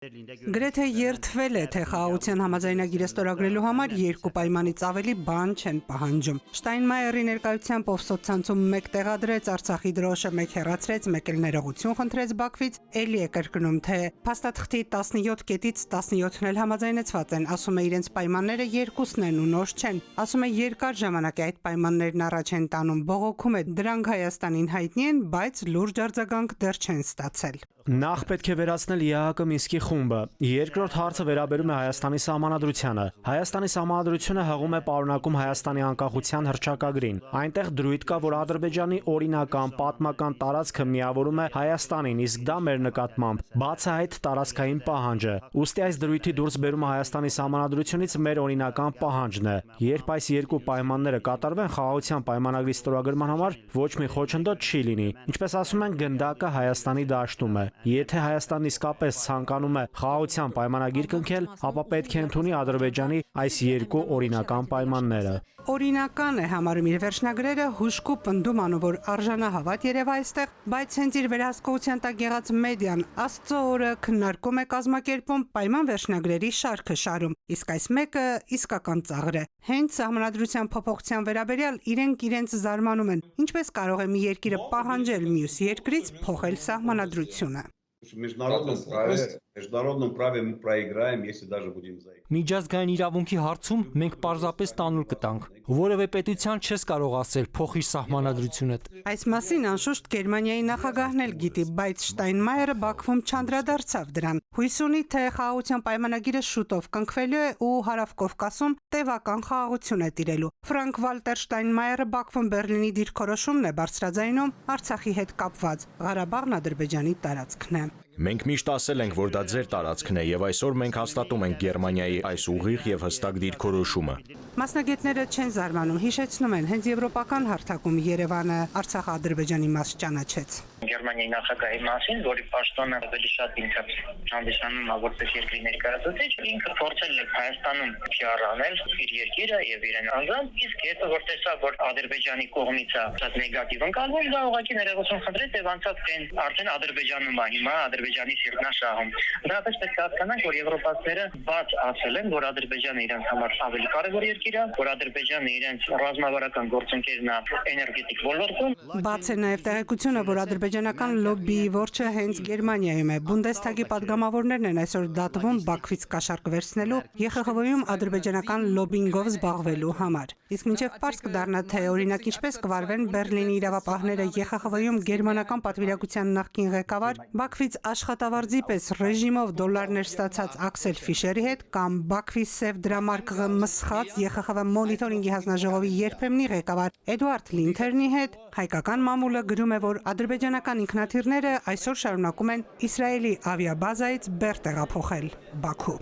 Գրեթե երթվել է, թե խաղաղության համաձայնագիրը ստորագրելու համար երկու պայմանից ավելի բան չեն պահանջում։ Շտայնմայերի ներկայությամբ ով սոցցանցում մեկ տեղադրեց Արցախի դրոշը, մեկ հեռացրեց, մեկ էլ ներողություն խնդրեց Բաքվից, էլի է կրկնում, թե փաստաթղթի 17 կետից 17-ն էլ համաձայնեցված են, ասում է իրենց պայմանները երկուսն են ու նոր չեն, ասում է երկար ժամանակ է այդ պայմաններն առաջ են տանում, բողոքում է, դրանք Հայաստանին հայտնի են, բայց լուրջ արձագանք դեռ չեն ստացել։ Նախ պետք է վերացնել ԵԱՀԿ Մինսկի խումբը։ Երկրորդ հարցը վերաբերում է Հայաստանի սահմանադրությանը։ Հայաստանի սահմանադրությունը հղում է պարունակում Հայաստանի անկախության հռչակագրին։ Այնտեղ դրույթ կա, որ Ադրբեջանի օրինական պատմական տարածքը միավորում է Հայաստանին, իսկ դա մեր նկատմամբ բացահայտ տարածքային պահանջ է։ Ուստի այս դրույթի դուրս բերումը Հայաստանի սահմանադրությունից մեր օրինական պահանջն է։ Երբ այս երկու պայմանները կատարվեն, խաղաղության պայմանագրի ստորագրման համար ոչ մի խոչընդոտ չի լինի։ Ինչպես ասում են, գնդակը Հայաստանի դաշտում է։ Եթե Հայաստանն իսկապես ցանկանում է խաղաղության պայմանագիր կնքել, ապա պետք է ընդունի Ադրբեջանի այս երկու օրինական պայմանները։ Օրինական է համարում իր վերջնագրերը, հուշկու պնդում անում, որ արժանահավատ երևա այստեղ, բայց հենց իր վերահսկողության տակ եղած մեդիան Աստծո օրը քննարկում է կազմակերպում, պայման վերջնագրերի շարքը շարում, իսկ այս մեկը իսկական ծաղր է։ Հենց սահմանադրության փոփոխության վերաբերյալ իրենց զարմանում են, ինչպես կարող է մի երկիրը պահանջել մյուս երկրից փոխել սահմանադրությունը։ В международном праве мы проиграем, если даже будем заигрывать. Միջազգային իրավունքի հարցում մենք պարզապես տանուլ կտանք։ Որևէ պետության չես կարող ասել փոխի սահմանադրությունդ։ Այս մասին անշուշտ Գերմանիայի նախագահն էլ գիտի, բայց Շտայնմայերը Բաքվում չանդրադարձավ դրան։ Հույս ունի, թե խաղաղության պայմանագիրը շուտով կնքվելու է ու Հարավ-Կովկասում տևական խաղաղություն է տիրելու։ Ֆրանկ Վալտեր Շտայնմայերը Բաքվում Բերլինի դիրքորոշումն է բարձրաձայնում Արցախի հետ կապված։ Ղարաբաղն Ադրբեջանի տարածքն է։ Մենք միշտ ասել ենք, որ դա ձեր տարածքն է, եւ այսօր մենք հաստատում ենք Գերմանիայի այս ուղիղ եւ հստակ դիրքորոշումը։ Մասնագետները չեն զարմանում, հիշեցնում են, հենց եվրոպական հարթակում Երևանը Արցախ-Ադրբեջանի մաս ճանաչեց։ Գերմանիայի նախագահի մասին, որի պաշտոնը ավելի շատ ինքը հանդիսանում է որպես երկրի ներկայացուցիչ, ինքը փորձել է Հայաստանում PR անել իր երկիրը եւ իրեն անձամբ, իսկ հետո որ տեսավ, որ Ադրբեջանի կողմից է շատ նեգատիվ ընկալվում, դա ուղղակի ներողություն խնդրեց եւ անցավ արդեն Ադրբեջանում է հիմա Ադրբեջանի սիրտնաշահում։ Դրանից պետք է հասկանանք, որ եվրոպացիները բաց ասել են, որ Ադրբեջանը իրենց համար ավելի կարևոր երկիր է, որ Ադրբեջանը իրենց ռազմավարական գործընկերն է էներգետիկ ոլորտում։ Բաց է նաև տեղեկությունը, որ ադրբեջանական լոբբիի որջը հենց Գերմանիայում է։ Բունդեսթագի падգամավորներն են այսօր դատվում Բաքվից կաշառք վերցնելու ԵԽԽՎ-ում ադրբեջանական լոբինգով զբաղվելու համար։ Իսկ մինչև պարզ կդառնա, թե օրինակ ինչպես կվարվեն Բերլինի իրավապահները ԵԽԽՎ-ում գերմանական պատվիրակության նախկին ղեկավար Բաքվից աշխատավարձի պես ռեժիմով դոլարներ ստացած Աքսել Ֆիշերի հետ կամ Բաքվի սև դրամարկղը մսխած ԵԽԽՎ մոնիթորինգի հանձնաժողովի երբեմնի ղեկավար Էդուարդ Լինթերնի հետ, հայկական մամուլը գրում է, որ ադրբեջանական ինքնաթիռները այսօր շարունակում են Իսրայելի ավիաբազայից բեռ տեղափոխել Բաքու։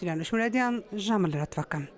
Սիրան Շմուրադյան, ժամը լրատվական։